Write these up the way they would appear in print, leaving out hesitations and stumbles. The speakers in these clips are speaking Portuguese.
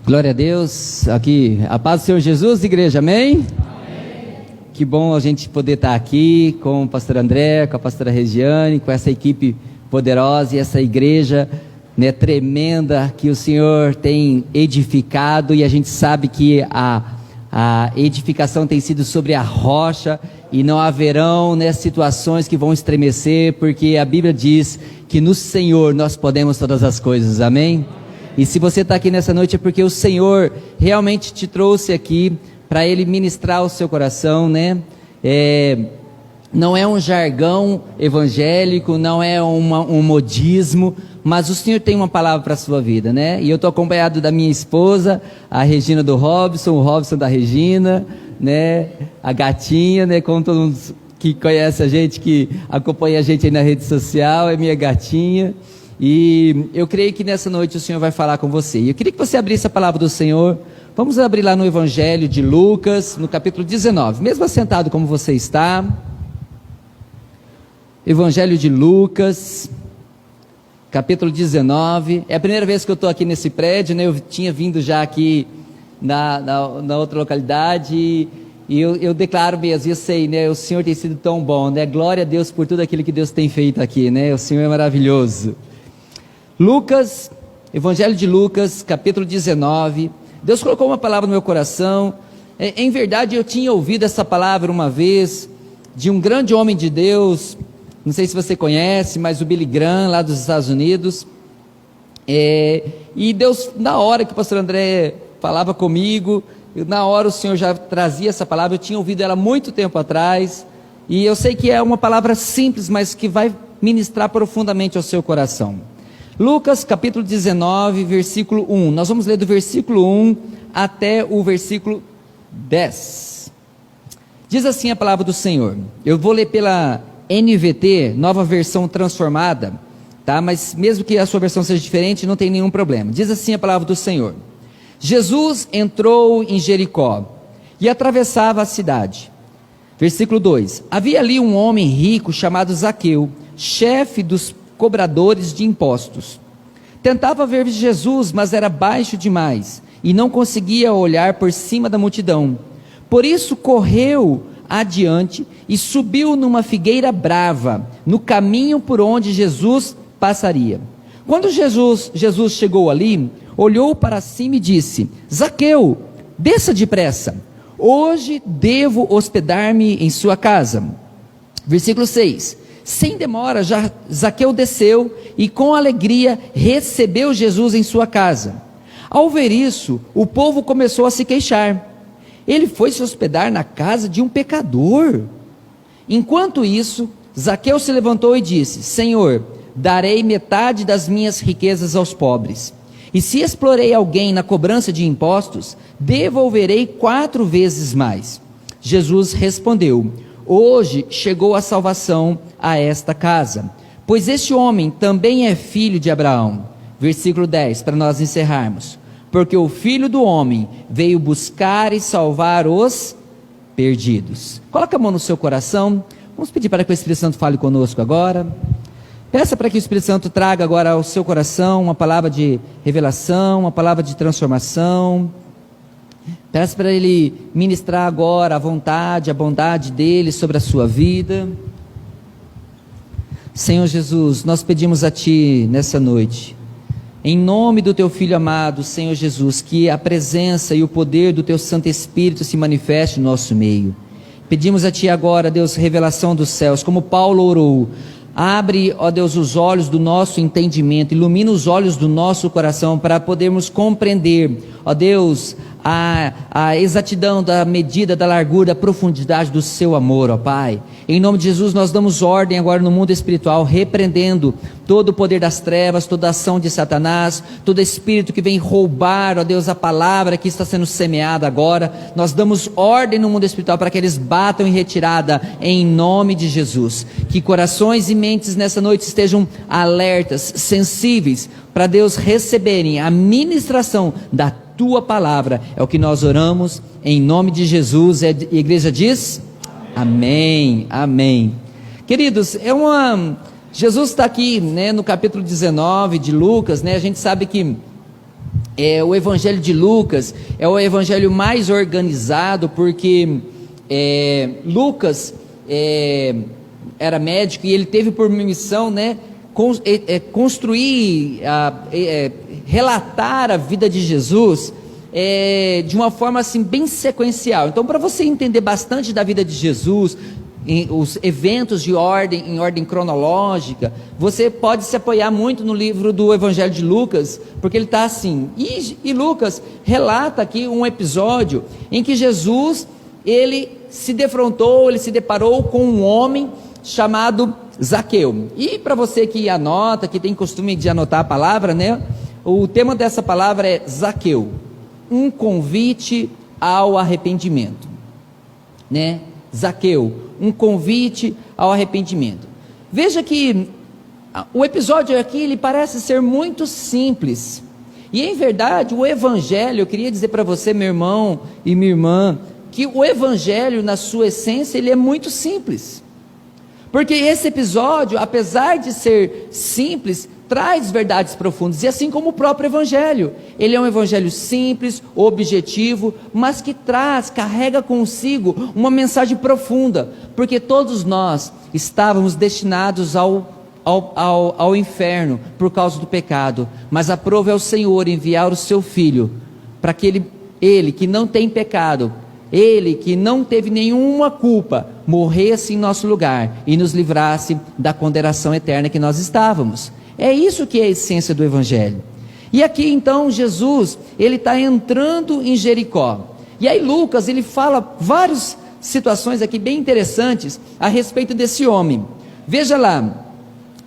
Glória a Deus, aqui, a paz do Senhor Jesus, igreja, amém? Amém. Que bom a gente poder estar aqui com o pastor André, com a pastora Regiane, com essa equipe poderosa e essa igreja, né, tremenda que o Senhor tem edificado, e a gente sabe que a edificação tem sido sobre a rocha, e não haverão, né, situações que vão estremecer, porque a Bíblia diz que no Senhor nós podemos todas as coisas, amém? E se você está aqui nessa noite é porque o Senhor realmente te trouxe aqui para Ele ministrar o seu coração, né? Não é um jargão evangélico, não é um modismo, mas o Senhor tem uma palavra para a sua vida, né? E eu estou acompanhado da minha esposa, a Regina do Robson, o Robson da Regina, né? A gatinha, né? Como todo mundo que conhece a gente, que acompanha a gente aí na rede social, é minha gatinha. E eu creio que nessa noite o Senhor vai falar com você. E eu queria que você abrisse a palavra do Senhor. Vamos abrir lá no Evangelho de Lucas, no capítulo 19. Mesmo assentado como você está. Evangelho de Lucas, capítulo 19. É a primeira vez que eu estou aqui nesse prédio, né? Eu tinha vindo já aqui na outra localidade. E eu declaro mesmo, eu sei, né? O Senhor tem sido tão bom, né? Glória a Deus por tudo aquilo que Deus tem feito aqui, né? O Senhor é maravilhoso. Lucas, Evangelho de Lucas, capítulo 19, Deus colocou uma palavra no meu coração. Em verdade eu tinha ouvido essa palavra uma vez, de um grande homem de Deus, não sei se você conhece, mas o Billy Graham, lá dos Estados Unidos, e Deus, na hora que o pastor André falava comigo, na hora o Senhor já trazia essa palavra, eu tinha ouvido ela muito tempo atrás, e eu sei que é uma palavra simples, mas que vai ministrar profundamente ao seu coração. Lucas capítulo 19, versículo 1, nós vamos ler do versículo 1 até o versículo 10, diz assim a palavra do Senhor. Eu vou ler pela NVT, nova versão transformada, tá? Mas mesmo que a sua versão seja diferente, não tem nenhum problema. Diz assim a palavra do Senhor: Jesus entrou em Jericó e atravessava a cidade. Versículo 2, havia ali um homem rico chamado Zaqueu, chefe dos cobradores de impostos. Tentava ver Jesus, mas era baixo demais e não conseguia olhar por cima da multidão. Por isso correu adiante e subiu numa figueira brava, no caminho por onde Jesus passaria. Quando Jesus chegou ali, olhou para cima e disse: Zaqueu, desça depressa, hoje devo hospedar-me em sua casa. Versículo 6, sem demora, Zaqueu desceu e com alegria recebeu Jesus em sua casa. Ao ver isso, o povo começou a se queixar. Ele foi se hospedar na casa de um pecador. Enquanto isso, Zaqueu se levantou e disse: Senhor, darei metade das minhas riquezas aos pobres. E se explorei alguém na cobrança de impostos, devolverei 4 vezes mais. Jesus respondeu: hoje chegou a salvação a esta casa, pois este homem também é filho de Abraão. Versículo 10, para nós encerrarmos. Porque o Filho do Homem veio buscar e salvar os perdidos. Coloca a mão no seu coração. Vamos pedir para que o Espírito Santo fale conosco agora. Peça para que o Espírito Santo traga agora ao seu coração uma palavra de revelação, uma palavra de transformação. Peça para Ele ministrar agora a bondade dEle sobre a sua vida. Senhor Jesus, nós pedimos a Ti nessa noite, em nome do Teu Filho amado, Senhor Jesus, que a presença e o poder do Teu Santo Espírito se manifeste no nosso meio. Pedimos a Ti agora, Deus, revelação dos céus, como Paulo orou. Abre, ó Deus, os olhos do nosso entendimento, ilumina os olhos do nosso coração para podermos compreender, ó Deus, a exatidão da medida, da largura, da profundidade do seu amor, ó Pai. Em nome de Jesus nós damos ordem agora no mundo espiritual, repreendendo todo o poder das trevas, toda a ação de Satanás, todo espírito que vem roubar, ó Deus, a palavra que está sendo semeada agora. Nós damos ordem no mundo espiritual para que eles batam em retirada, em nome de Jesus. Que corações e mentes nessa noite estejam alertas, sensíveis, para Deus receberem a ministração da Tua palavra. É o que nós oramos em nome de Jesus. A igreja diz amém, amém. Queridos, Jesus está aqui, né, no capítulo 19 de Lucas, né? A gente sabe que o Evangelho de Lucas é o evangelho mais organizado, porque Lucas era médico e ele teve por missão, né, construir, relatar a vida de Jesus de uma forma assim bem sequencial. Então, para você entender bastante da vida de Jesus, os eventos em ordem cronológica, você pode se apoiar muito no livro do Evangelho de Lucas, porque ele está assim. E Lucas relata aqui um episódio em que Jesus, ele se deparou com um homem chamado Zaqueu. E para você que anota, que tem costume de anotar a palavra, né? O tema dessa palavra é Zaqueu, um convite ao arrependimento, né? Zaqueu, um convite ao arrependimento. Veja que o episódio aqui, ele parece ser muito simples, e em verdade o evangelho, eu queria dizer para você, meu irmão e minha irmã, que o evangelho na sua essência, ele é muito simples, porque esse episódio, apesar de ser simples, traz verdades profundas, e assim como o próprio evangelho, ele é um evangelho simples, objetivo, mas que carrega consigo uma mensagem profunda, porque todos nós estávamos destinados ao inferno por causa do pecado, mas aprove ao Senhor enviar o seu Filho, para que ele que não tem pecado, ele que não teve nenhuma culpa, morresse em nosso lugar e nos livrasse da condenação eterna que nós estávamos. É isso que é a essência do evangelho. E aqui então Jesus, ele está entrando em Jericó, e aí Lucas, ele fala várias situações aqui bem interessantes a respeito desse homem. Veja lá,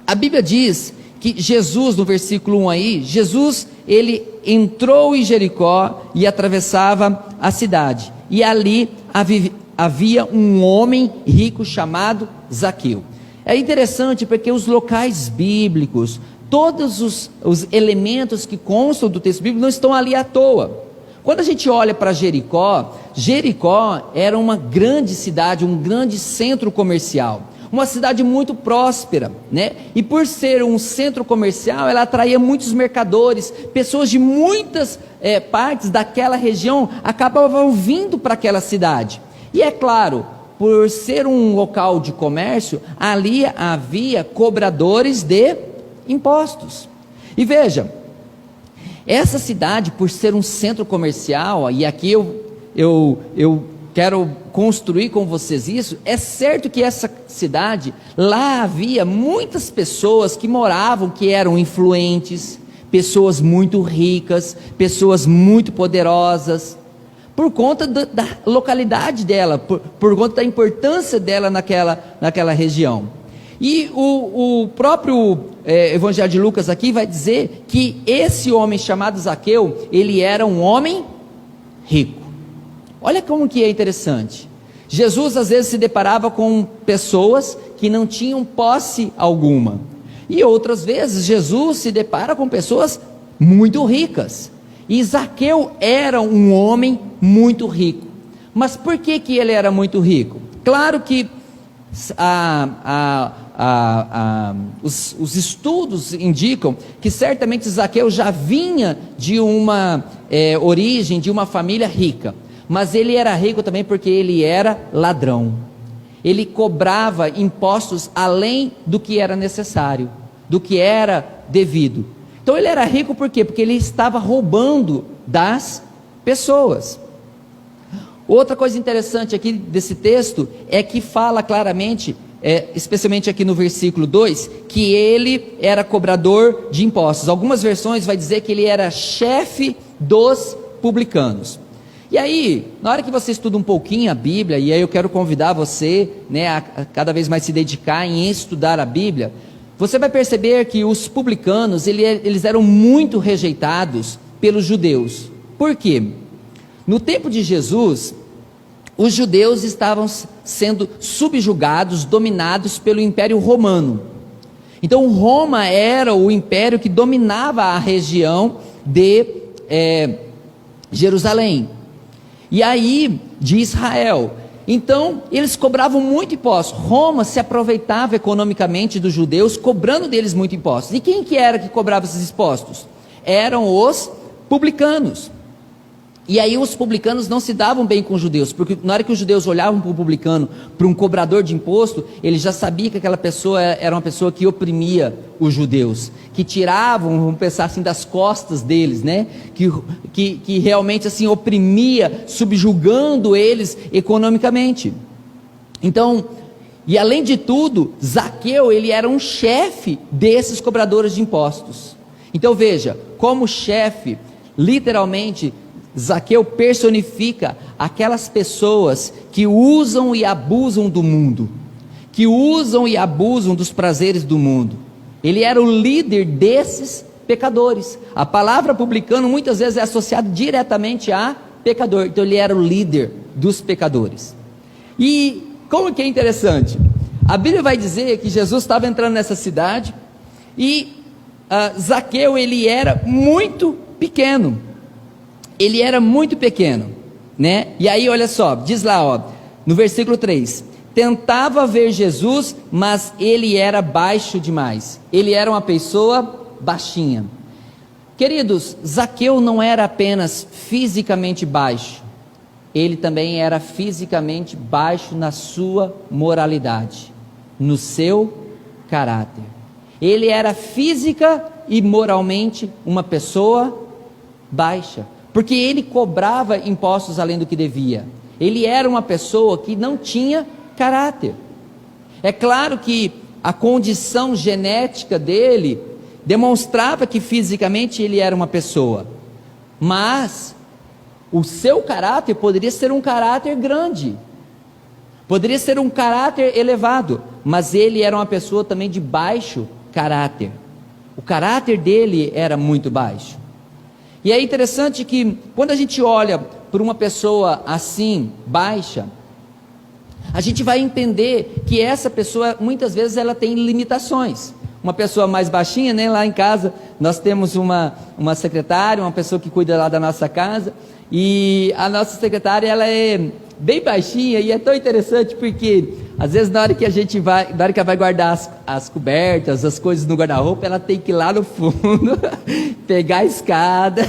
a Bíblia diz que Jesus, no versículo 1 aí, Jesus, ele entrou em Jericó e atravessava a cidade, e ali havia um homem rico chamado Zaqueu. É interessante porque os locais bíblicos, todos os elementos que constam do texto bíblico não estão ali à toa. Quando a gente olha para Jericó, Jericó era uma grande cidade, um grande centro comercial, uma cidade muito próspera, né? E por ser um centro comercial, ela atraía muitos mercadores, pessoas de muitas partes daquela região acabavam vindo para aquela cidade. E é claro, por ser um local de comércio, ali havia cobradores de impostos. E veja, essa cidade, por ser um centro comercial, e aqui eu quero construir com vocês isso, é certo que essa cidade, lá havia muitas pessoas que moravam, que eram influentes, pessoas muito ricas, pessoas muito poderosas, por conta da localidade dela, por conta da importância dela naquela região. E o próprio Evangelho de Lucas aqui vai dizer que esse homem chamado Zaqueu, ele era um homem rico. Olha como que é interessante. Jesus às vezes se deparava com pessoas que não tinham posse alguma, e outras vezes Jesus se depara com pessoas muito ricas. E Zaqueu era um homem muito rico. Mas por que ele era muito rico? Claro que os estudos indicam que certamente Zaqueu já vinha de uma origem, de uma família rica. Mas ele era rico também porque ele era ladrão. Ele cobrava impostos além do que era necessário, do que era devido. Então ele era rico por quê? Porque ele estava roubando das pessoas. Outra coisa interessante aqui desse texto é que fala claramente, especialmente aqui no versículo 2, que ele era cobrador de impostos. Algumas versões vai dizer que ele era chefe dos publicanos. E aí, na hora que você estuda um pouquinho a Bíblia, e aí eu quero convidar você, né, a cada vez mais se dedicar em estudar a Bíblia, você vai perceber que os publicanos, eles eram muito rejeitados pelos judeus. Por quê? No tempo de Jesus, os judeus estavam sendo subjugados, dominados pelo Império Romano. Então Roma era o império que dominava a região de Jerusalém, e aí de Israel. Então eles cobravam muito imposto. Roma se aproveitava economicamente dos judeus, cobrando deles muito impostos. E quem que era que cobrava esses impostos? Eram os publicanos. E aí os publicanos não se davam bem com os judeus, porque na hora que os judeus olhavam para o publicano, para um cobrador de imposto, ele já sabia que aquela pessoa era uma pessoa que oprimia os judeus, que tiravam, vamos pensar assim, das costas deles, né? Que realmente assim oprimia, subjugando eles economicamente. Então, e além de tudo, Zaqueu, ele era um chefe desses cobradores de impostos. Então veja, como chefe, literalmente, Zaqueu personifica aquelas pessoas que usam e abusam do mundo, que usam e abusam dos prazeres do mundo. Ele era o líder desses pecadores. A palavra publicano muitas vezes é associada diretamente a pecador, então ele era o líder dos pecadores. E como que é interessante, a Bíblia vai dizer que Jesus estava entrando nessa cidade e Zaqueu, ele era muito pequeno. Ele era muito pequeno, né? E aí olha só, diz lá, ó, no versículo 3, tentava ver Jesus, mas ele era baixo demais, ele era uma pessoa baixinha. Queridos, Zaqueu não era apenas fisicamente baixo, ele também era fisicamente baixo na sua moralidade, no seu caráter. Ele era física e moralmente uma pessoa baixa, porque ele cobrava impostos além do que devia. Ele era uma pessoa que não tinha caráter. É claro que a condição genética dele demonstrava que fisicamente ele era uma pessoa, mas o seu caráter poderia ser um caráter grande, poderia ser um caráter elevado, mas ele era uma pessoa também de baixo caráter. O caráter dele era muito baixo. E é interessante que quando a gente olha para uma pessoa assim, baixa, a gente vai entender que essa pessoa, muitas vezes, ela tem limitações. Uma pessoa mais baixinha, né? Lá em casa, nós temos uma secretária, uma pessoa que cuida lá da nossa casa, e a nossa secretária, ela é bem baixinha, e é tão interessante porque, às vezes, na hora que ela vai guardar as cobertas, as coisas no guarda-roupa, ela tem que ir lá no fundo, pegar a escada,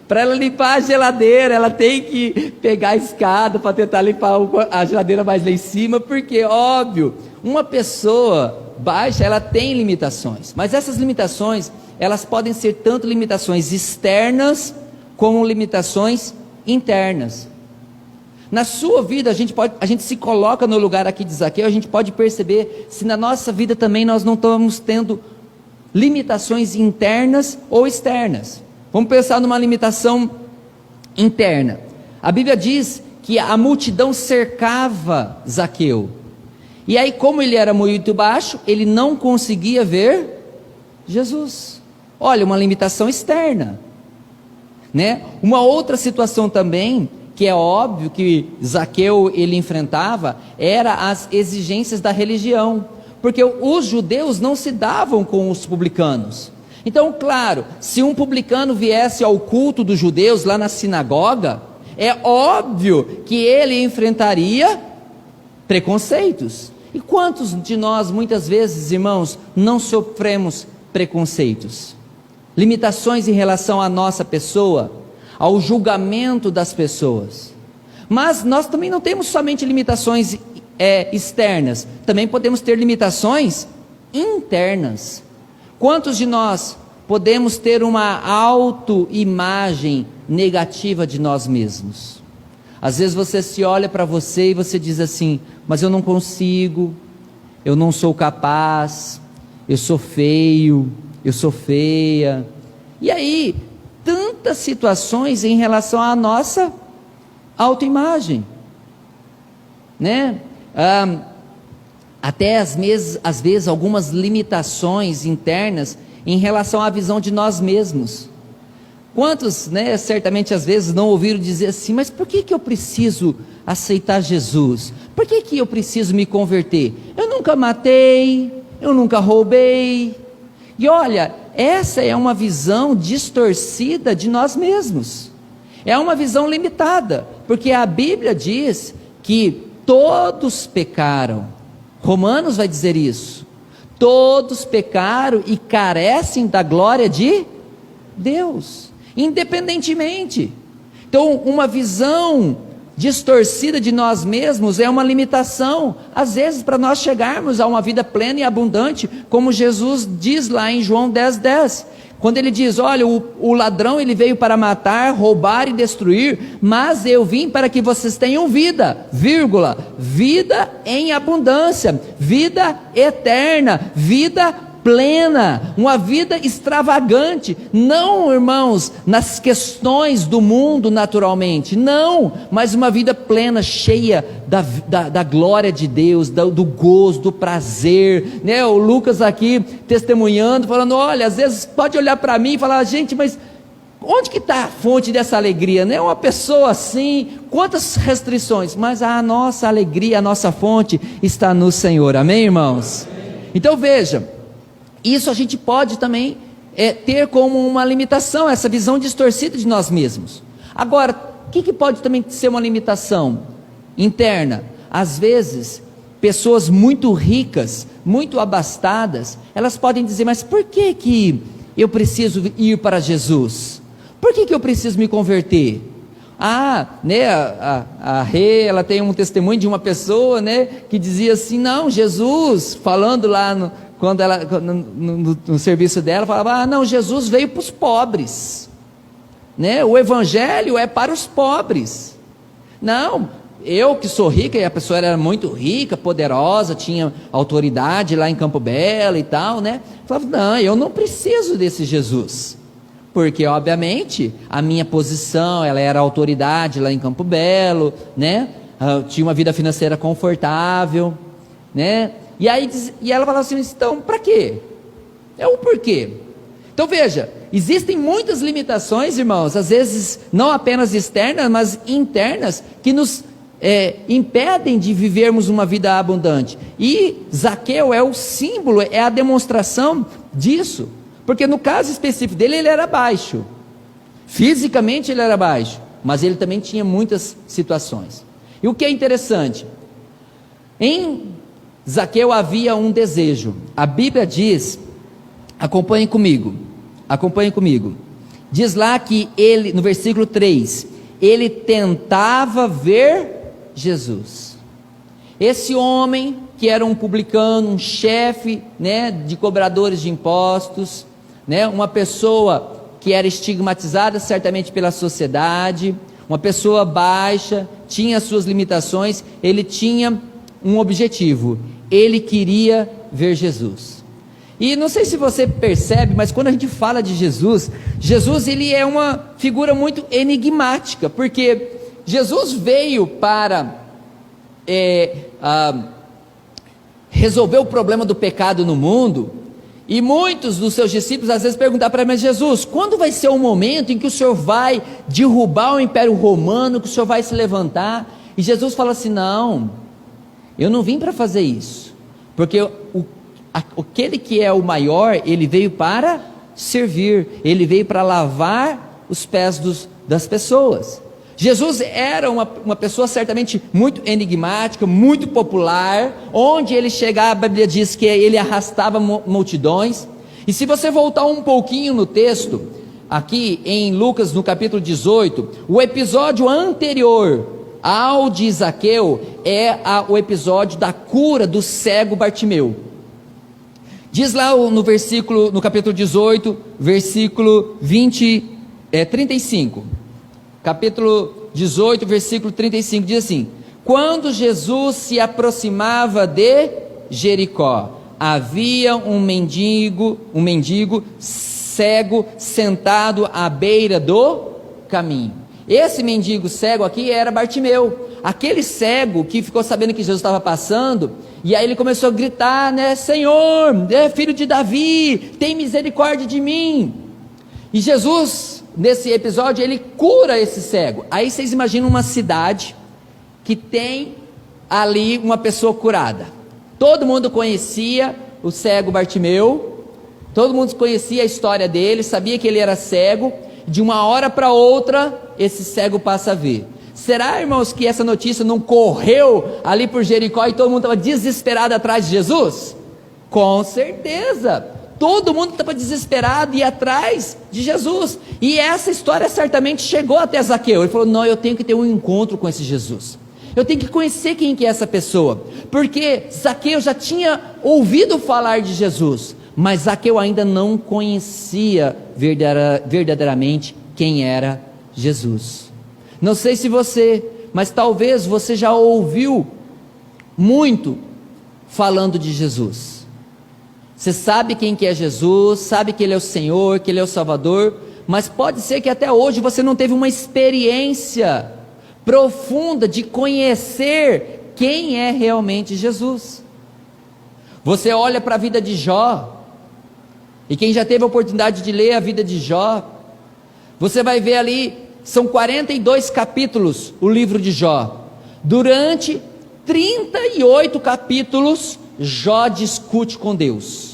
para ela limpar a geladeira, ela tem que pegar a escada para tentar limpar a geladeira mais lá em cima, porque, óbvio, uma pessoa baixa, ela tem limitações, mas essas limitações, elas podem ser tanto limitações externas, como limitações internas. Na sua vida, a gente se coloca no lugar aqui de Zaqueu, a gente pode perceber se na nossa vida também nós não estamos tendo limitações internas ou externas. Vamos pensar numa limitação interna. A Bíblia diz que a multidão cercava Zaqueu. E aí, como ele era muito baixo, ele não conseguia ver Jesus. Olha, uma limitação externa, né? Uma outra situação também, que é óbvio que Zaqueu ele enfrentava, era as exigências da religião, porque os judeus não se davam com os publicanos. Então, claro, se um publicano viesse ao culto dos judeus lá na sinagoga, é óbvio que ele enfrentaria preconceitos. E quantos de nós, muitas vezes, irmãos, não sofremos preconceitos? Limitações em relação à nossa pessoa, ao julgamento das pessoas. Mas nós também não temos somente limitações externas, também podemos ter limitações internas. Quantos de nós podemos ter uma autoimagem negativa de nós mesmos? Às vezes você se olha para você e você diz assim, mas eu não consigo, eu não sou capaz, eu sou feio, eu sou feia. E aí, tantas situações em relação à nossa autoimagem, né? Até às vezes algumas limitações internas em relação à visão de nós mesmos. Quantos, né, certamente às vezes não ouviram dizer assim, mas por que eu preciso aceitar Jesus? Por que eu preciso me converter? Eu nunca matei, eu nunca roubei. E olha, essa é uma visão distorcida de nós mesmos. É uma visão limitada, porque a Bíblia diz que todos pecaram. Romanos vai dizer isso. Todos pecaram e carecem da glória de Deus. independentemente. Então, uma visão distorcida de nós mesmos é uma limitação, às vezes, para nós chegarmos a uma vida plena e abundante, como Jesus diz lá em João 10:10, quando ele diz: olha, o ladrão ele veio para matar, roubar e destruir, mas eu vim para que vocês tenham vida, vírgula, vida em abundância, vida eterna, vida plena, uma vida extravagante, não, irmãos, nas questões do mundo naturalmente, não, mas uma vida plena, cheia da glória de Deus, do gozo, do prazer, né? O Lucas aqui testemunhando, falando: olha, às vezes pode olhar para mim e falar: gente, mas onde que está a fonte dessa alegria, né? Uma pessoa assim, quantas restrições, mas a nossa alegria, a nossa fonte está no Senhor, amém, irmãos? Então veja, isso a gente pode também ter como uma limitação, essa visão distorcida de nós mesmos. Agora, o que pode também ser uma limitação interna? Às vezes, pessoas muito ricas, muito abastadas, elas podem dizer: mas por que eu preciso ir para Jesus? Por que eu preciso me converter? Né, a Rê, ela tem um testemunho de uma pessoa, né, que dizia assim: não, Jesus, falando lá quando ela, no serviço dela, falava: não, Jesus veio para os pobres, né? O evangelho é para os pobres. Não, eu que sou rica, e a pessoa era muito rica, poderosa, tinha autoridade lá em Campo Belo e tal, né? Falava: não, eu não preciso desse Jesus, porque obviamente a minha posição, ela era autoridade lá em Campo Belo, né? Tinha uma vida financeira confortável, né? E ela falava assim: então, para quê? É o porquê. Então veja, existem muitas limitações, irmãos, às vezes não apenas externas, mas internas, que nos impedem de vivermos uma vida abundante. E Zaqueu é o símbolo, é a demonstração disso, porque no caso específico dele, ele era baixo, fisicamente ele era baixo, mas ele também tinha muitas situações. E o que é interessante, em Zaqueu havia um desejo. A Bíblia diz, acompanhem comigo, diz lá que ele, no versículo 3, ele tentava ver Jesus. Esse homem, que era um publicano, um chefe, né, de cobradores de impostos, né, uma pessoa que era estigmatizada certamente pela sociedade, uma pessoa baixa, tinha suas limitações, ele tinha um objetivo: ele queria ver Jesus. E não sei se você percebe, mas quando a gente fala de Jesus, ele é uma figura muito enigmática, porque Jesus veio para resolver o problema do pecado no mundo, e muitos dos seus discípulos às vezes perguntaram para ele: mas Jesus, quando vai ser o momento em que o Senhor vai derrubar o Império Romano, que o Senhor vai se levantar? E Jesus fala assim: não, eu não vim para fazer isso, porque aquele que é o maior, ele veio para servir, ele veio para lavar os pés das pessoas. Jesus era uma pessoa certamente muito enigmática, muito popular, onde ele chegava, a Bíblia diz que ele arrastava multidões. E se você voltar um pouquinho no texto, aqui em Lucas no capítulo 18, o episódio anterior ao de Zaqueu é o episódio da cura do cego Bartimeu. Diz lá no capítulo 18, versículo 35. Capítulo 18, versículo 35, diz assim: quando Jesus se aproximava de Jericó, havia um mendigo cego sentado à beira do caminho. Esse mendigo cego aqui era Bartimeu, aquele cego que ficou sabendo que Jesus estava passando, e aí ele começou a gritar, né: Senhor, filho de Davi, tem misericórdia de mim. E Jesus, nesse episódio, ele cura esse cego. Aí vocês imaginam uma cidade que tem ali uma pessoa curada. Todo mundo conhecia o cego Bartimeu, todo mundo conhecia a história dele, sabia que ele era cego. De uma hora para outra, esse cego passa a ver. Será, irmãos, que essa notícia não correu ali por Jericó e todo mundo estava desesperado atrás de Jesus? Com certeza. todo mundo estava desesperado e ia atrás de Jesus. E essa história certamente chegou até Zaqueu. Ele falou: não, eu tenho que ter um encontro com esse Jesus. Eu tenho que conhecer quem que é essa pessoa. Porque Zaqueu já tinha ouvido falar de Jesus, mas Zaqueu ainda não conhecia verdadeiramente quem era Jesus. Não sei se você, mas talvez você já ouviu muito falando de Jesus. Você sabe quem que é Jesus, sabe que Ele é o Senhor, que Ele é o Salvador, mas pode ser que até hoje você não teve uma experiência profunda de conhecer quem é realmente Jesus. Você olha para a vida de Jó, e quem já teve a oportunidade de ler a vida de Jó, você vai ver ali, são 42 capítulos o livro de Jó. Durante 38 capítulos, Jó discute com Deus.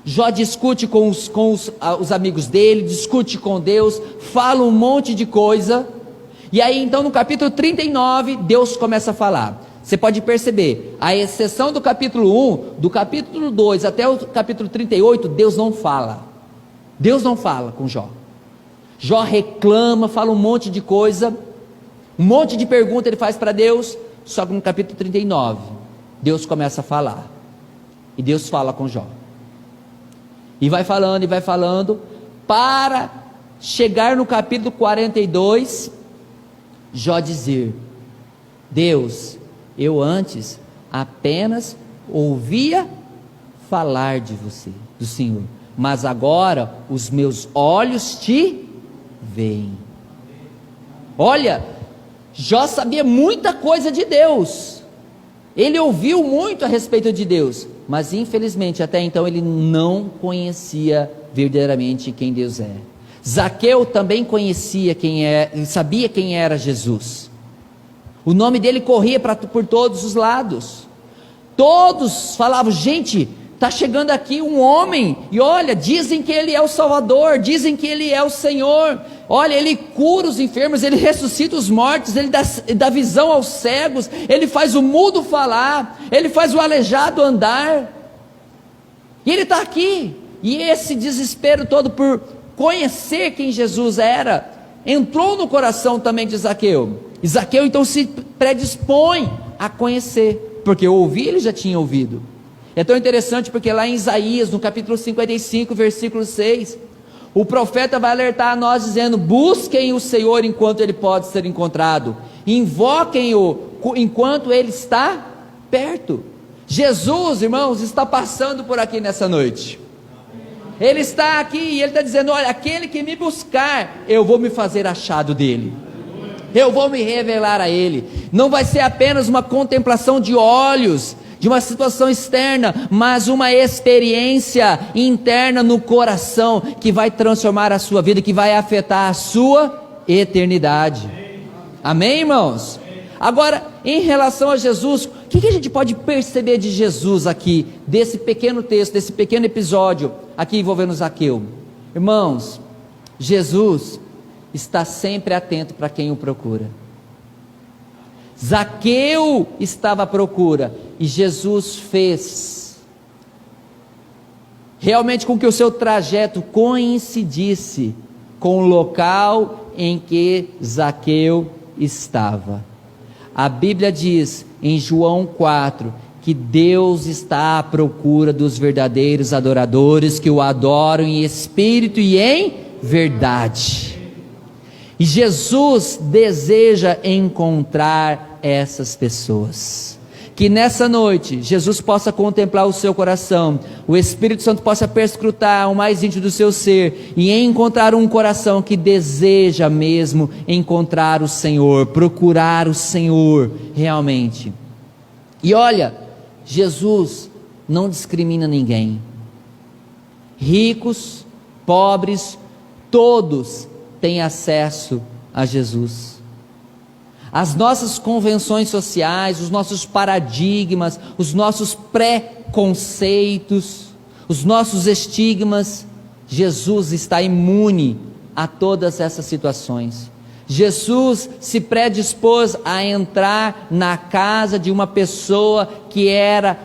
Jó discute com os amigos dele, discute com Deus, fala um monte de coisa. E aí então no capítulo 39, Deus começa a falar. Você pode perceber, a exceção do capítulo 1, do capítulo 2 até o capítulo 38, Deus não fala. Deus não fala com Jó. Jó reclama, fala um monte de coisa, um monte de pergunta ele faz para Deus. Só que no capítulo 39, Deus começa a falar. E Deus fala com Jó. E vai falando, para chegar no capítulo 42, Jó dizer: Deus, eu antes apenas ouvia falar de você, do Senhor, mas agora os meus olhos te veem. Olha, Jó sabia muita coisa de Deus, ele ouviu muito a respeito de Deus, mas infelizmente até então ele não conhecia verdadeiramente quem Deus é. Zaqueu também conhecia sabia quem era Jesus. O nome dele corria por todos os lados. Todos falavam: gente, está chegando aqui um homem, e olha, dizem que ele é o Salvador, dizem que ele é o Senhor. Olha, ele cura os enfermos, ele ressuscita os mortos, ele dá visão aos cegos, ele faz o mudo falar, ele faz o aleijado andar. E ele está aqui. E esse desespero todo por conhecer quem Jesus era, entrou no coração também de Zaqueu. E Zaqueu então se predispõe a conhecer, porque ouvir ele já tinha ouvido. É tão interessante porque lá em Isaías, no capítulo 55, versículo 6, o profeta vai alertar a nós dizendo: busquem o Senhor enquanto ele pode ser encontrado, invoquem-o enquanto ele está perto. Jesus, irmãos, está passando por aqui nessa noite. Ele está aqui e ele está dizendo: olha, aquele que me buscar, eu vou me fazer achado dele, eu vou me revelar a ele. Não vai ser apenas uma contemplação de olhos, de uma situação externa, mas uma experiência interna no coração, que vai transformar a sua vida, que vai afetar a sua eternidade. Amém, irmãos? Agora, em relação a Jesus, o que a gente pode perceber de Jesus aqui, desse pequeno texto, desse pequeno episódio aqui envolvendo Zaqueu? Irmãos, Jesus está sempre atento para quem o procura. Zaqueu estava à procura, e Jesus fez realmente com que o seu trajeto coincidisse com o local em que Zaqueu estava. A Bíblia diz em João 4 que Deus está à procura dos verdadeiros adoradores, que o adoram em espírito e em verdade. E Jesus deseja encontrar essas pessoas. Que nessa noite Jesus possa contemplar o seu coração, o Espírito Santo possa perscrutar o mais íntimo do seu ser e encontrar um coração que deseja mesmo encontrar o Senhor, procurar o Senhor realmente. E olha, Jesus não discrimina ninguém, ricos, pobres, todos têm acesso a Jesus. As nossas convenções sociais, os nossos paradigmas, os nossos preconceitos, os nossos estigmas, Jesus está imune a todas essas situações. Jesus se predispôs a entrar na casa de uma pessoa que era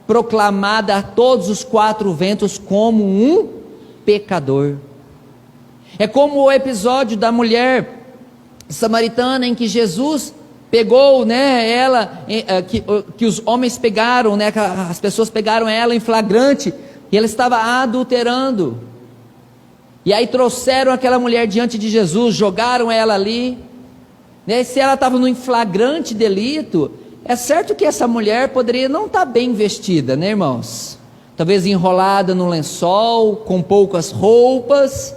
proclamada a todos os quatro ventos como um pecador. É como o episódio da mulher samaritana em que Jesus pegou, né, ela, que os homens pegaram, né, as pessoas pegaram ela em flagrante, e ela estava adulterando, e aí trouxeram aquela mulher diante de Jesus, jogaram ela ali, né, se ela estava no flagrante delito, é certo que essa mulher poderia não estar bem vestida, né, irmãos? Talvez enrolada no lençol, com poucas roupas,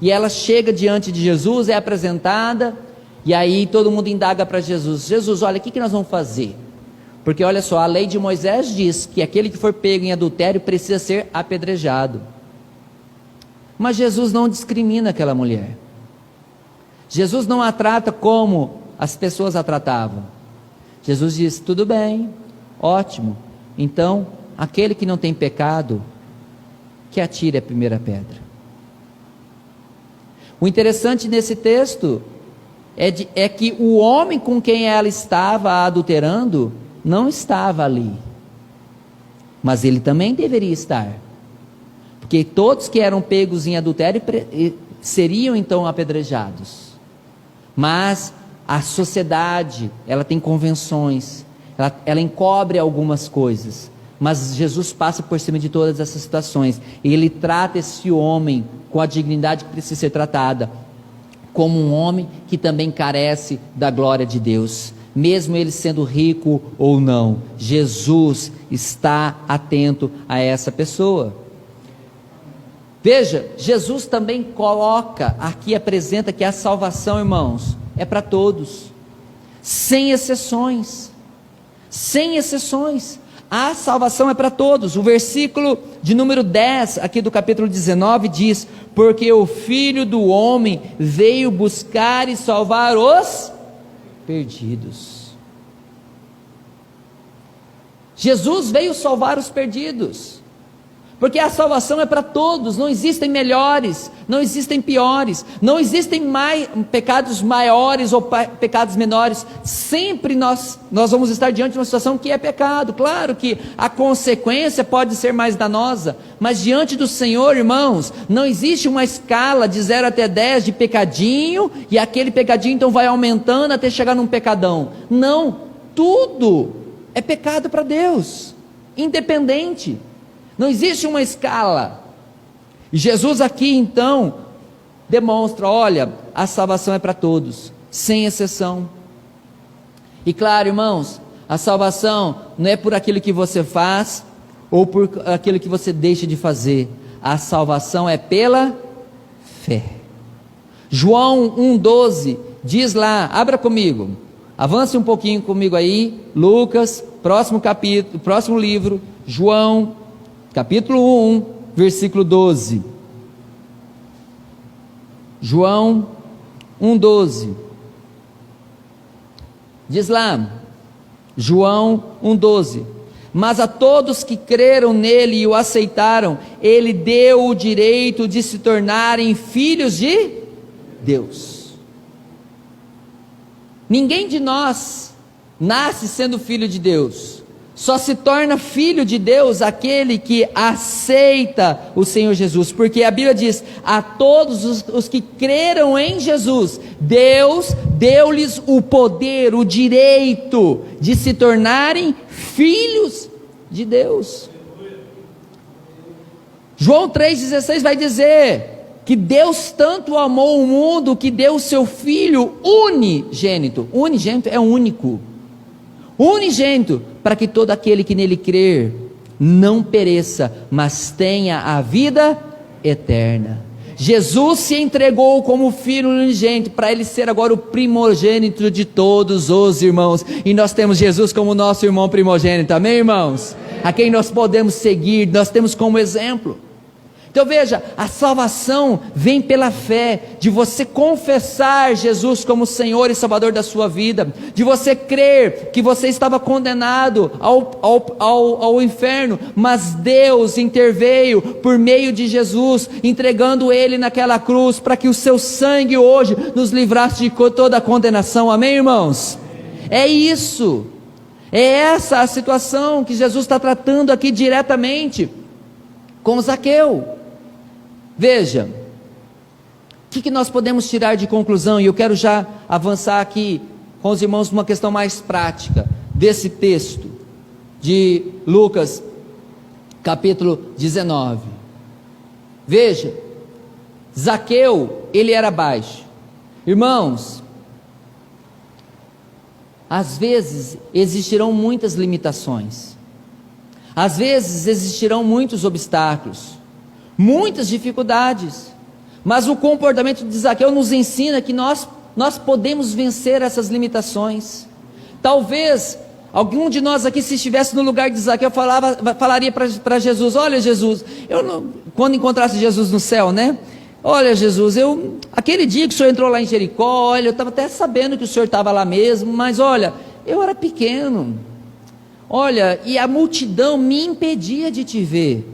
e ela chega diante de Jesus, é apresentada, e aí todo mundo indaga para Jesus: Jesus, olha, o que nós vamos fazer? Porque olha só, a lei de Moisés diz que aquele que for pego em adultério precisa ser apedrejado. Mas Jesus não discrimina aquela mulher. Jesus não a trata como as pessoas a tratavam. Jesus diz: tudo bem, ótimo, então aquele que não tem pecado, que atire a primeira pedra. O interessante nesse texto é que o homem com quem ela estava adulterando não estava ali, mas ele também deveria estar, porque todos que eram pegos em adultério seriam então apedrejados. Mas a sociedade, ela tem convenções, ela encobre algumas coisas, mas Jesus passa por cima de todas essas situações, e ele trata esse homem com a dignidade que precisa ser tratada, como um homem que também carece da glória de Deus, mesmo ele sendo rico ou não. Jesus está atento a essa pessoa. Veja, Jesus também coloca aqui, apresenta que a salvação, irmãos, é para todos, sem exceções, sem exceções. A salvação é para todos. O versículo de número 10, aqui do capítulo 19, diz: porque o Filho do Homem veio buscar e salvar os perdidos. Jesus veio salvar os perdidos, porque a salvação é para todos, não existem melhores, não existem piores, não existem pecados maiores ou pecados menores. Sempre nós vamos estar diante de uma situação que é pecado. Claro que a consequência pode ser mais danosa, mas diante do Senhor, irmãos, não existe uma escala de 0 até 10 de pecadinho, e aquele pecadinho então vai aumentando até chegar num pecadão. Não, tudo é pecado para Deus, independente. Não existe uma escala. E Jesus aqui então demonstra: olha, a salvação é para todos, sem exceção. E claro, irmãos, a salvação não é por aquilo que você faz ou por aquilo que você deixa de fazer. A salvação é pela fé. João 1,12 diz lá, abra comigo, avance um pouquinho comigo aí, Lucas, próximo capítulo, próximo livro, João capítulo 1, versículo 12. João 1,12. Diz lá, João 1,12: mas a todos que creram nele e o aceitaram, ele deu o direito de se tornarem filhos de Deus. Ninguém de nós nasce sendo filho de Deus. Só se torna filho de Deus aquele que aceita o Senhor Jesus, porque a Bíblia diz: a todos os que creram em Jesus, Deus deu-lhes o poder, o direito de se tornarem filhos de Deus. João 3,16 vai dizer que Deus tanto amou o mundo que deu o seu Filho unigênito. Unigênito é único, unigênito, para que todo aquele que nele crer não pereça, mas tenha a vida eterna. Jesus se entregou como Filho unigênito, para ele ser agora o primogênito de todos os irmãos, e nós temos Jesus como nosso irmão primogênito, amém, irmãos? A quem nós podemos seguir, nós temos como exemplo. Então veja, a salvação vem pela fé, de você confessar Jesus como Senhor e Salvador da sua vida, de você crer que você estava condenado ao inferno, mas Deus interveio por meio de Jesus, entregando Ele naquela cruz, para que o seu sangue hoje nos livrasse de toda a condenação, amém, irmãos? É isso. É essa a situação que Jesus está tratando aqui diretamente com Zaqueu. Veja, o que nós podemos tirar de conclusão? E eu quero já avançar aqui com os irmãos numa questão mais prática desse texto de Lucas, capítulo 19. Veja, Zaqueu, ele era baixo. Irmãos, às vezes existirão muitas limitações, às vezes existirão muitos obstáculos, muitas dificuldades, mas o comportamento de Zaqueu nos ensina que nós podemos vencer essas limitações. Talvez algum de nós aqui, se estivesse no lugar de Zaqueu, falaria para Jesus: olha Jesus, quando encontrasse Jesus no céu, né? Olha Jesus, aquele dia que o senhor entrou lá em Jericó, olha, eu estava até sabendo que o senhor estava lá mesmo, mas olha, eu era pequeno, olha, e a multidão me impedia de te ver.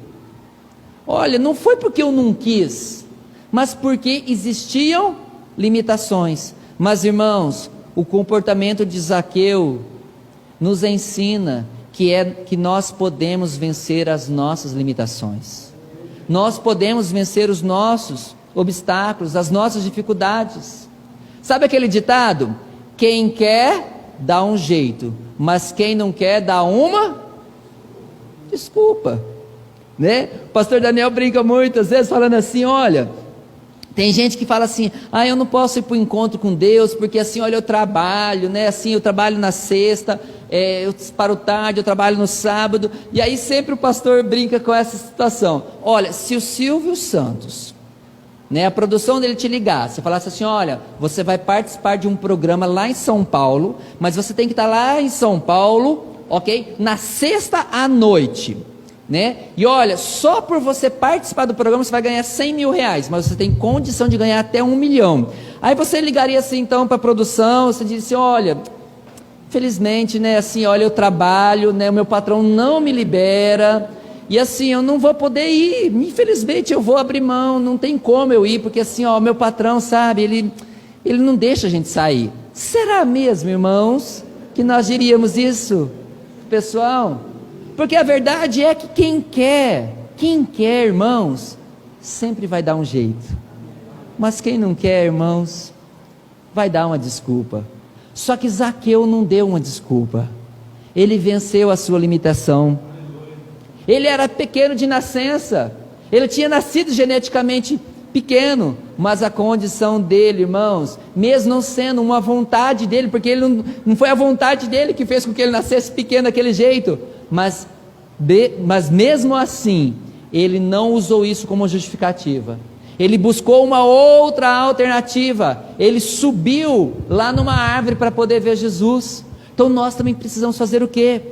Olha, não foi porque eu não quis, mas porque existiam limitações. Mas irmãos, o comportamento de Zaqueu nos ensina que nós podemos vencer as nossas limitações, nós podemos vencer os nossos obstáculos, as nossas dificuldades. Sabe aquele ditado? Quem quer dá um jeito, mas quem não quer dá uma desculpa, né? O pastor Daniel brinca muitas vezes falando assim: olha, tem gente que fala assim: eu não posso ir para o encontro com Deus, porque assim, olha, eu trabalho, né? Assim, eu trabalho na sexta, eu paro tarde, eu trabalho no sábado. E aí sempre o pastor brinca com essa situação. Olha, se o Silvio Santos, né, a produção dele te ligasse, falasse assim: olha, você vai participar de um programa lá em São Paulo, mas você tem que estar lá em São Paulo, ok? Na sexta à noite, né? E olha, só por você participar do programa você vai ganhar 100 mil reais, mas você tem condição de ganhar até 1 milhão. Aí você ligaria assim então para a produção, você disse: olha, felizmente, né, assim, olha, eu trabalho, né, o meu patrão não me libera, e assim, eu não vou poder ir, infelizmente eu vou abrir mão, não tem como eu ir, porque assim, meu patrão, sabe, ele não deixa a gente sair. Será mesmo, irmãos, que nós diríamos isso, pessoal? Porque a verdade é que quem quer, irmãos, sempre vai dar um jeito, mas quem não quer, irmãos, vai dar uma desculpa. Só que Zaqueu não deu uma desculpa, ele venceu a sua limitação. Ele era pequeno de nascença, ele tinha nascido geneticamente pequeno, mas a condição dele, irmãos, mesmo não sendo uma vontade dele, porque ele não foi a vontade dele que fez com que ele nascesse pequeno daquele jeito, mas mesmo assim, ele não usou isso como justificativa, ele buscou uma outra alternativa, ele subiu lá numa árvore para poder ver Jesus. Então nós também precisamos fazer o quê?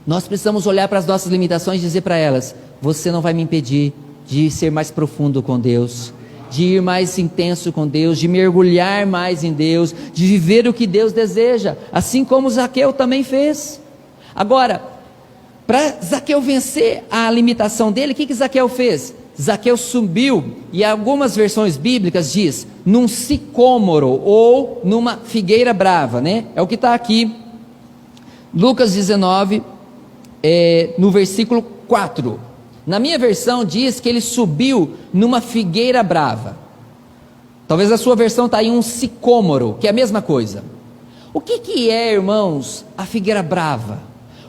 Nós precisamos olhar para as nossas limitações e dizer para elas: você não vai me impedir de ser mais profundo com Deus, de ir mais intenso com Deus, de mergulhar mais em Deus, de viver o que Deus deseja, assim como Zaqueu também fez. Agora, para Zaqueu vencer a limitação dele, o que Zaqueu fez? Zaqueu subiu, e algumas versões bíblicas diz, num sicômoro, ou numa figueira brava, né? É o que está aqui, Lucas 19, no versículo 4, na minha versão diz que ele subiu numa figueira brava, talvez a sua versão está aí um sicômoro, que é a mesma coisa. O que é, irmãos, a figueira brava?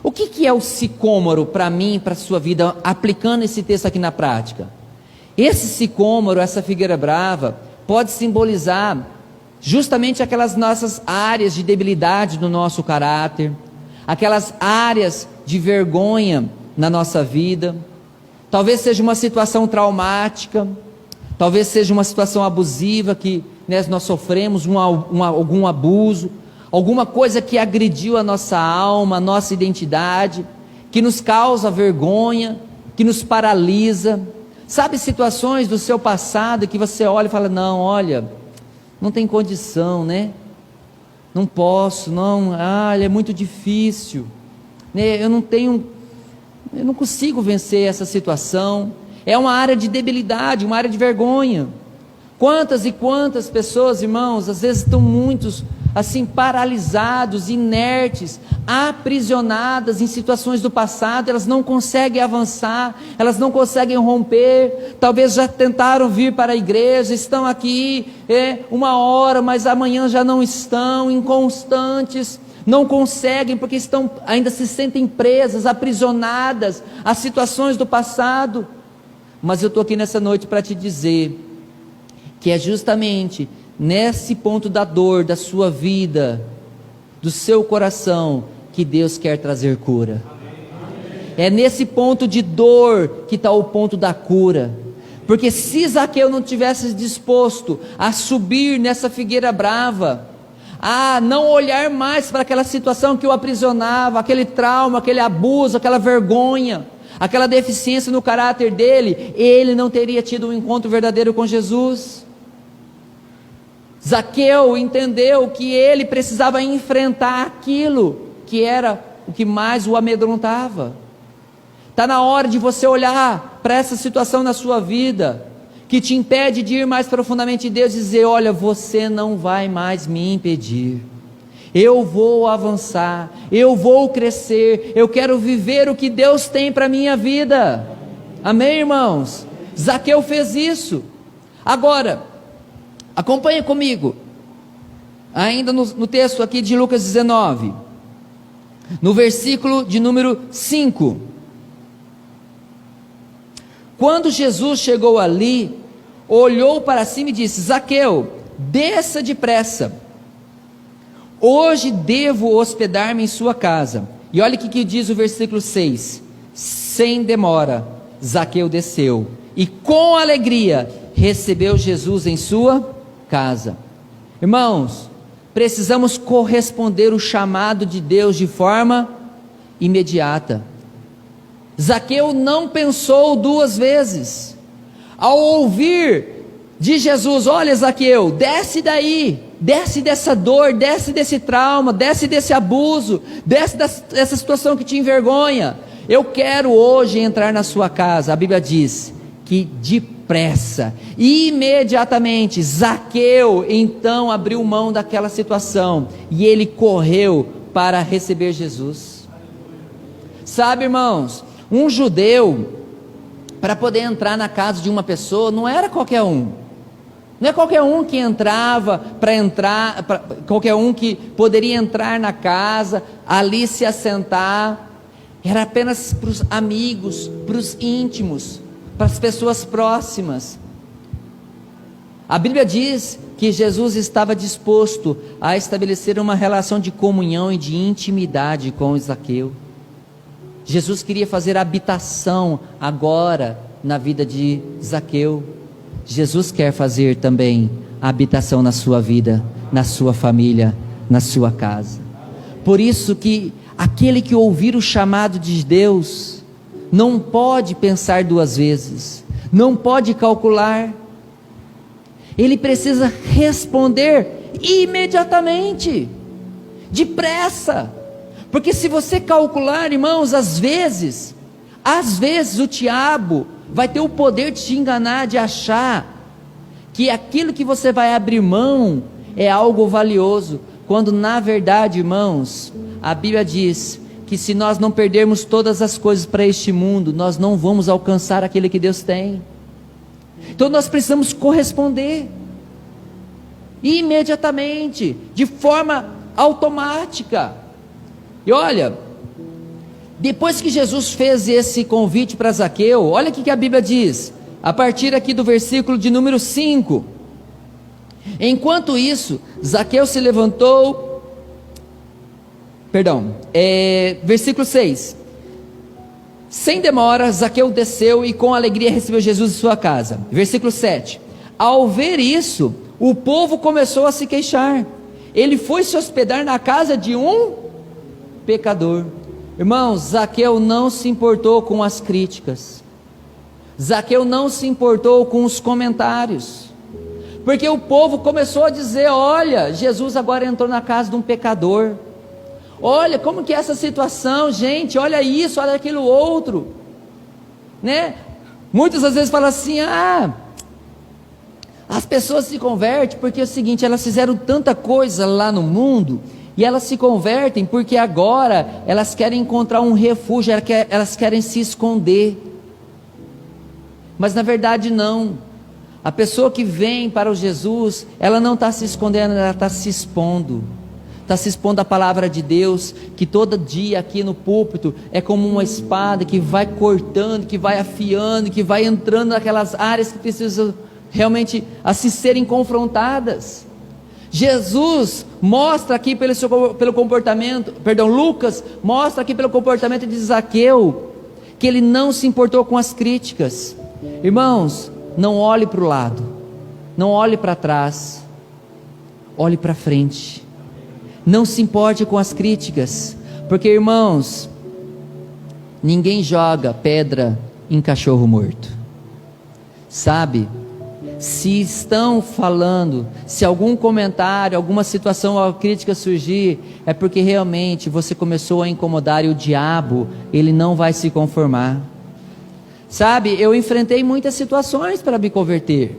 O que é o sicômoro para mim e para a sua vida, aplicando esse texto aqui na prática? Esse sicômoro, essa figueira brava, pode simbolizar justamente aquelas nossas áreas de debilidade no nosso caráter, aquelas áreas de vergonha na nossa vida. Talvez seja uma situação traumática, talvez seja uma situação abusiva que, né, nós sofremos algum abuso, alguma coisa que agrediu a nossa alma, a nossa identidade, que nos causa vergonha, que nos paralisa. Sabe, situações do seu passado que você olha e fala: não, olha, não tem condição, né? Não posso, não, é muito difícil, né? Eu não consigo vencer essa situação. É uma área de debilidade, uma área de vergonha. Quantas e quantas pessoas, irmãos, às vezes estão assim, paralisados, inertes, aprisionadas em situações do passado. Elas não conseguem avançar, elas não conseguem romper. Talvez já tentaram vir para a igreja, estão aqui uma hora, mas amanhã já não estão, inconstantes, não conseguem, porque ainda se sentem presas, aprisionadas às situações do passado. Mas eu estou aqui nessa noite para te dizer que é justamente nesse ponto da dor da sua vida, do seu coração, que Deus quer trazer cura. É nesse ponto de dor que está o ponto da cura. Porque se Zaqueu não tivesse disposto a subir nessa figueira brava, a não olhar mais para aquela situação que o aprisionava, aquele trauma, aquele abuso, aquela vergonha, aquela deficiência no caráter dele, ele não teria tido um encontro verdadeiro com Jesus. Zaqueu entendeu que ele precisava enfrentar aquilo que era o que mais o amedrontava. Está na hora de você olhar para essa situação na sua vida, que te impede de ir mais profundamente em Deus, e dizer: olha, você não vai mais me impedir, eu vou avançar, eu vou crescer, eu quero viver o que Deus tem para a minha vida. Amém, irmãos? Zaqueu fez isso. Agora, acompanhe comigo, ainda no texto aqui de Lucas 19, no versículo de número 5. Quando Jesus chegou ali, olhou para cima e disse: Zaqueu, desça depressa, hoje devo hospedar-me em sua casa. E olha o que diz o versículo 6: sem demora, Zaqueu desceu, e com alegria recebeu Jesus em sua casa. Irmãos, precisamos corresponder o chamado de Deus de forma imediata. Zaqueu não pensou duas vezes. Ao ouvir de Jesus: olha, Zaqueu, desce daí, desce dessa dor, desce desse trauma, desce desse abuso, desce dessa situação que te envergonha, eu quero hoje entrar na sua casa. A Bíblia diz que depressa, imediatamente, Zaqueu então abriu mão daquela situação e ele correu para receber Jesus. Sabe, irmãos, um judeu, para poder entrar na casa de uma pessoa, não era qualquer um. Não é qualquer um que entrava qualquer um que poderia entrar na casa, ali se assentar. Era apenas para os amigos, para os íntimos, para as pessoas próximas. A Bíblia diz que Jesus estava disposto a estabelecer uma relação de comunhão e de intimidade com Zaqueu. Jesus queria fazer habitação agora na vida de Zaqueu. Jesus quer fazer também habitação na sua vida, na sua família, na sua casa. Por isso que aquele que ouvir o chamado de Deus não pode pensar duas vezes, não pode calcular, ele precisa responder imediatamente, depressa. Porque se você calcular, irmãos, às vezes o diabo vai ter o poder de te enganar, de achar que aquilo que você vai abrir mão é algo valioso, quando na verdade, irmãos, a Bíblia diz que se nós não perdermos todas as coisas para este mundo, nós não vamos alcançar aquilo que Deus tem. Então nós precisamos corresponder imediatamente, de forma automática. E olha, depois que Jesus fez esse convite para Zaqueu, olha o que a Bíblia diz, a partir aqui do versículo de número 5. Enquanto isso, Zaqueu se levantou, versículo 6. Sem demora, Zaqueu desceu e com alegria recebeu Jesus em sua casa. Versículo 7. Ao ver isso, o povo começou a se queixar. Ele foi se hospedar na casa de um pecador. Irmãos, Zaqueu não se importou com as críticas, Zaqueu não se importou com os comentários, porque o povo começou a dizer: olha, Jesus agora entrou na casa de um pecador, olha como que é essa situação, gente, olha isso, olha aquilo outro, né? Muitas das vezes falam assim: pessoas se convertem porque é o seguinte, elas fizeram tanta coisa lá no mundo, e elas se convertem porque agora elas querem encontrar um refúgio, elas querem se esconder. Mas na verdade não. A pessoa que vem para o Jesus, ela não está se escondendo, ela está se expondo. Está se expondo à palavra de Deus, que todo dia aqui no púlpito é como uma espada que vai cortando, que vai afiando, que vai entrando naquelas áreas que precisam realmente assim serem confrontadas. Jesus mostra aqui pelo comportamento, Lucas mostra aqui pelo comportamento de Zaqueu, que ele não se importou com as críticas. Irmãos, não olhe para o lado, não olhe para trás, olhe para frente. Não se importe com as críticas, porque irmãos, ninguém joga pedra em cachorro morto, sabe? Se estão falando, se algum comentário, alguma situação ou crítica surgir, é porque realmente você começou a incomodar, e o diabo, ele não vai se conformar. Sabe, eu enfrentei muitas situações para me converter,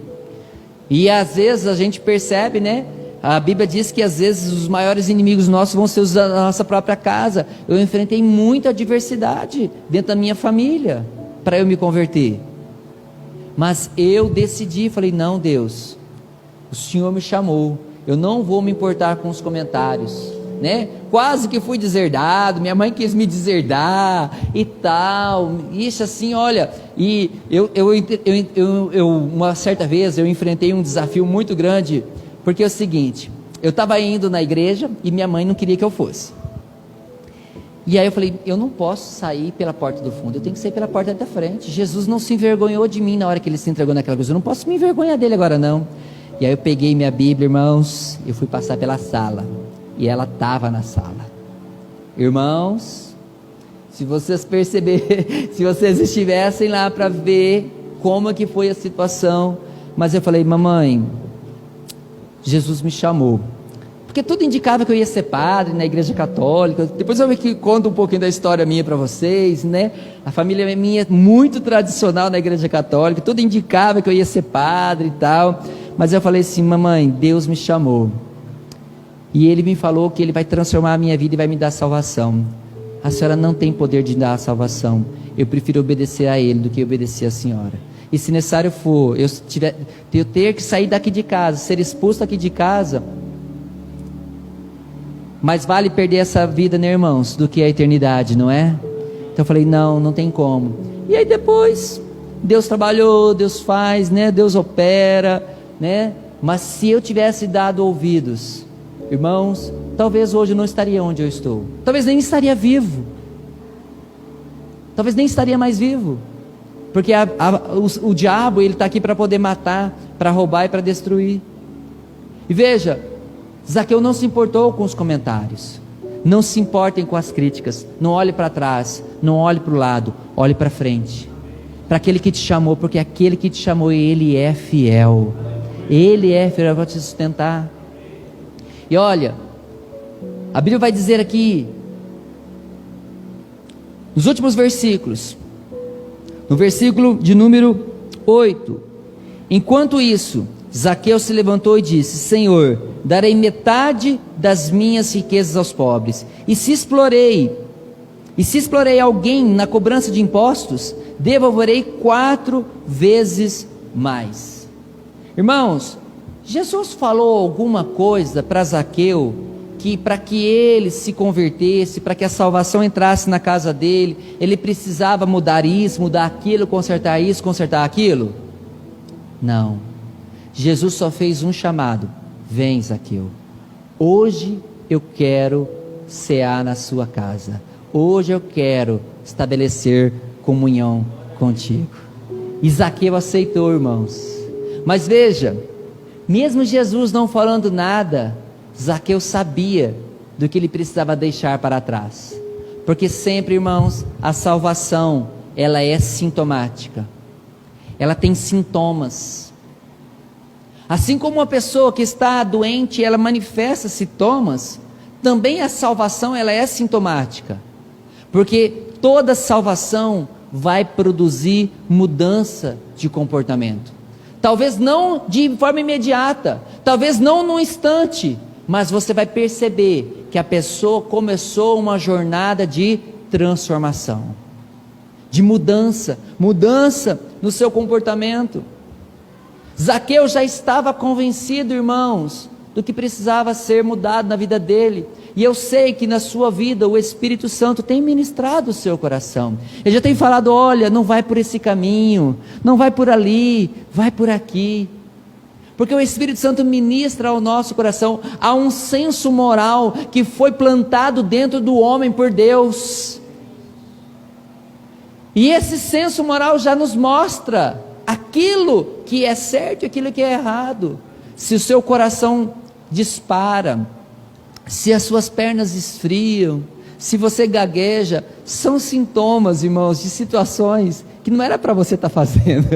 e às vezes a gente percebe, né? A Bíblia diz que às vezes os maiores inimigos nossos vão ser os da nossa própria casa. Eu enfrentei muita adversidade dentro da minha família para eu me converter. Mas eu decidi, falei, não, Deus, o Senhor me chamou, eu não vou me importar com os comentários, né? Quase que fui deserdado, minha mãe quis me deserdar e tal, isso assim, olha, e uma certa vez eu enfrentei um desafio muito grande, porque é o seguinte, eu estava indo na igreja e minha mãe não queria que eu fosse. E aí eu falei, eu não posso sair pela porta do fundo, eu tenho que sair pela porta da frente. Jesus não se envergonhou de mim na hora que ele se entregou naquela cruz, eu não posso me envergonhar dele agora não. E aí eu peguei minha Bíblia, irmãos, eu fui passar pela sala, e ela estava na sala. Irmãos, se vocês perceberem, se vocês estivessem lá para ver como que foi a situação, mas eu falei, mamãe, Jesus me chamou, porque tudo indicava que eu ia ser padre na igreja católica. Depois eu conto um pouquinho da história minha para vocês, né? A família minha é muito tradicional na igreja católica, tudo indicava que eu ia ser padre e tal, mas eu falei assim, mamãe, Deus me chamou, e Ele me falou que Ele vai transformar a minha vida e vai me dar salvação. A senhora não tem poder de dar a salvação, eu prefiro obedecer a Ele do que obedecer a senhora. E se necessário for, eu ter que sair daqui de casa, ser expulso daqui de casa, mas vale perder essa vida, né, irmãos, do que a eternidade, não é? Então eu falei, não tem como. E aí depois, Deus trabalhou, Deus faz, né? Deus opera, né? Mas se eu tivesse dado ouvidos, irmãos, talvez hoje eu não estaria onde eu estou, talvez nem estaria vivo, talvez nem estaria mais vivo, porque o diabo, ele está aqui para poder matar, para roubar e para destruir. E veja, Zaqueu não se importou com os comentários, não se importem com as críticas, não olhe para trás, não olhe para o lado, olhe para frente, para aquele que te chamou, porque aquele que te chamou, Ele é fiel, Ele é fiel para te sustentar. E olha, a Bíblia vai dizer aqui, nos últimos versículos, no versículo de número 8, enquanto isso, Zaqueu se levantou e disse, Senhor, darei metade das minhas riquezas aos pobres, e se explorei alguém na cobrança de impostos, devolverei 4 vezes mais. Irmãos, Jesus falou alguma coisa para Zaqueu, que para que ele se convertesse, para que a salvação entrasse na casa dele, ele precisava mudar isso, mudar aquilo, consertar isso, consertar aquilo? Não. Jesus só fez um chamado, vem Zaqueu, hoje eu quero cear na sua casa, hoje eu quero estabelecer comunhão contigo. E Zaqueu aceitou, irmãos. Mas veja, mesmo Jesus não falando nada, Zaqueu sabia do que ele precisava deixar para trás, porque sempre, irmãos, a salvação, ela é sintomática, ela tem sintomas. Assim como uma pessoa que está doente, ela manifesta sintomas, também a salvação, ela é sintomática, porque toda salvação vai produzir mudança de comportamento, Talvez não de forma imediata, talvez não num instante, mas você vai perceber que a pessoa começou uma jornada de transformação, de mudança no seu comportamento. Zaqueu já estava convencido, irmãos, do que precisava ser mudado na vida dele, e eu sei que na sua vida o Espírito Santo tem ministrado o seu coração. Ele já tem falado: olha, não vai por esse caminho, não vai por ali, vai por aqui, porque o Espírito Santo ministra ao nosso coração. Há um senso moral que foi plantado dentro do homem por Deus, e esse senso moral já nos mostra aquilo que é certo e aquilo que é errado. Se o seu coração dispara, se as suas pernas esfriam, se você gagueja, são sintomas, irmãos, de situações que não era para você estar fazendo,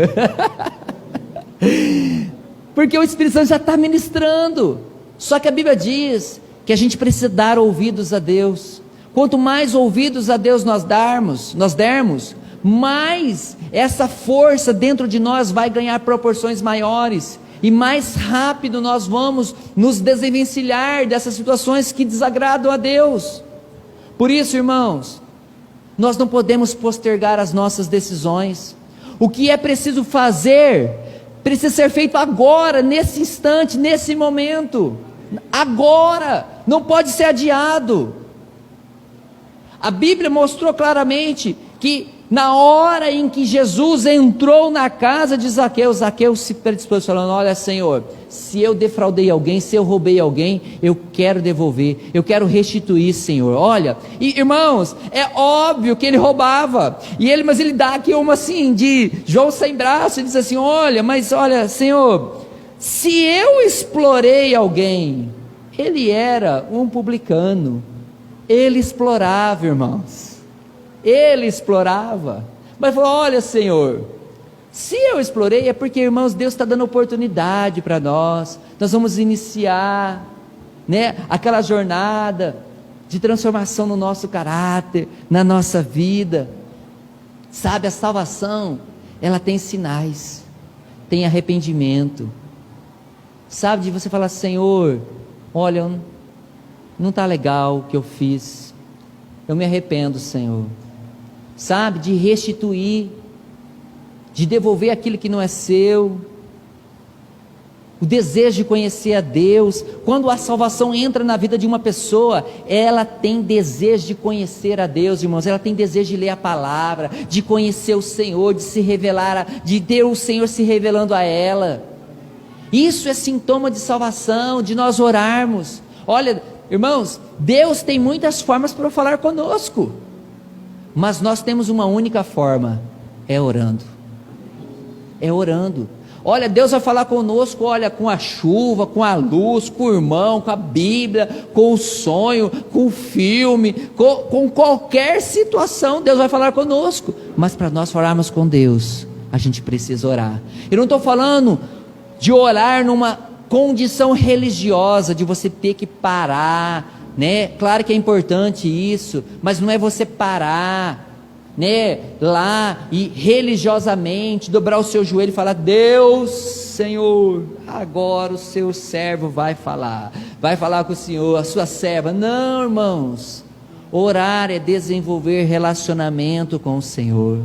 porque o Espírito Santo já está ministrando. Só que a Bíblia diz que a gente precisa dar ouvidos a Deus. Quanto mais ouvidos a Deus nós dermos, mais essa força dentro de nós vai ganhar proporções maiores, e mais rápido nós vamos nos desvencilhar dessas situações que desagradam a Deus. Por isso, irmãos, nós não podemos postergar as nossas decisões. O que é preciso fazer, precisa ser feito agora, nesse instante, nesse momento, agora, não pode ser adiado. A Bíblia mostrou claramente que na hora em que Jesus entrou na casa de Zaqueu, Zaqueu se predispôs falando: olha, Senhor, se eu defraudei alguém, se eu roubei alguém, eu quero devolver, eu quero restituir, Senhor. Olha, e irmãos, é óbvio que ele roubava, mas ele dá aqui uma assim, de João sem braço, e diz assim: olha, Senhor, se eu explorei alguém, ele era um publicano, ele explorava, irmãos, ele explorava, mas falou: olha, Senhor, se eu explorei, é porque, irmãos, Deus está dando oportunidade para nós vamos iniciar, aquela jornada de transformação no nosso caráter, na nossa vida. Sabe, a salvação, ela tem sinais, tem arrependimento, sabe, de você falar: Senhor, olha, não está legal o que eu fiz, eu me arrependo, Senhor. Sabe, de restituir, de devolver aquilo que não é seu, o desejo de conhecer a Deus. Quando a salvação entra na vida de uma pessoa, ela tem desejo de conhecer a Deus, irmãos, ela tem desejo de ler a palavra, de conhecer o Senhor, de se revelar, de ter o Senhor se revelando a ela. Isso é sintoma de salvação, de nós orarmos. Olha, irmãos, Deus tem muitas formas para falar conosco, mas nós temos uma única forma: é orando. É orando. Olha, Deus vai falar conosco, olha, com a chuva, com a luz, com o irmão, com a Bíblia, com o sonho, com o filme, com qualquer situação, Deus vai falar conosco. Mas para nós falarmos com Deus, a gente precisa orar. Eu não estou falando de orar numa condição religiosa, de você ter que parar, claro que é importante isso, mas não é você parar, lá e religiosamente dobrar o seu joelho e falar: Deus, Senhor, agora o seu servo vai falar com o Senhor, a sua serva. Não, irmãos, orar é desenvolver relacionamento com o Senhor.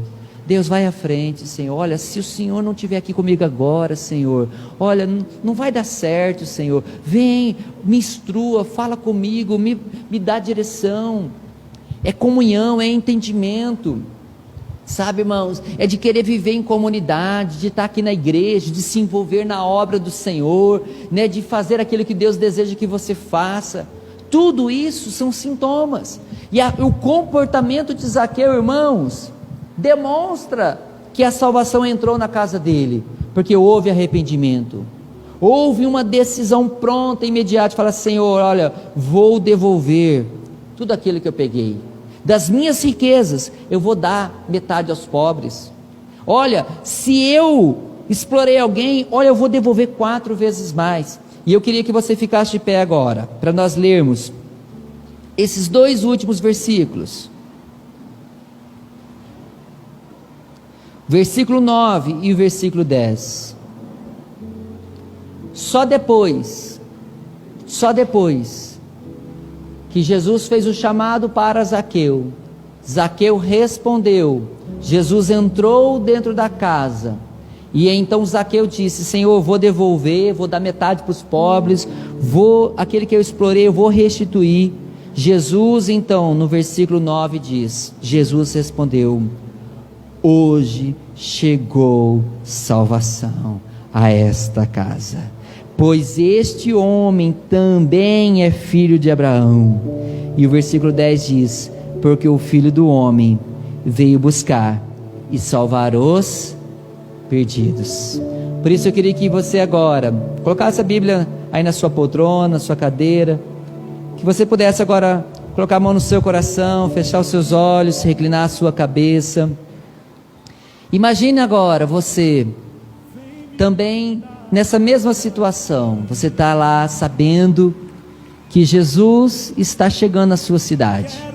Deus, vai à frente, Senhor. Olha, se o Senhor não estiver aqui comigo agora, Senhor, olha, não vai dar certo, Senhor. Vem, me instrua, fala comigo, me dá direção. É comunhão, é entendimento. Sabe, irmãos, é de querer viver em comunidade, de estar aqui na igreja, de se envolver na obra do Senhor, de fazer aquilo que Deus deseja que você faça. Tudo isso são sintomas. E o comportamento de Zaqueu, irmãos, demonstra que a salvação entrou na casa dele, porque houve arrependimento, houve uma decisão pronta, imediata, de falar: Senhor, olha, vou devolver tudo aquilo que eu peguei, das minhas riquezas, eu vou dar metade aos pobres. Olha, se eu explorei alguém, olha, eu vou devolver 4 vezes mais. E eu queria que você ficasse de pé agora, para nós lermos esses 2 últimos versículos, versículo 9 e o versículo 10. Só depois que Jesus fez o chamado para Zaqueu, Zaqueu respondeu, Jesus entrou dentro da casa, e então Zaqueu disse: Senhor, eu vou devolver, vou dar metade para os pobres, aquele que eu explorei, eu vou restituir. Jesus então, no versículo 9 diz, Jesus respondeu: hoje chegou salvação a esta casa, pois este homem também é filho de Abraão. E o versículo 10 diz: porque o Filho do Homem veio buscar e salvar os perdidos. Por isso eu queria que você agora colocasse a Bíblia aí na sua poltrona, na sua cadeira, que você pudesse agora colocar a mão no seu coração, fechar os seus olhos, reclinar a sua cabeça. Imagine agora você também nessa mesma situação. Você está lá sabendo que Jesus está chegando à sua cidade.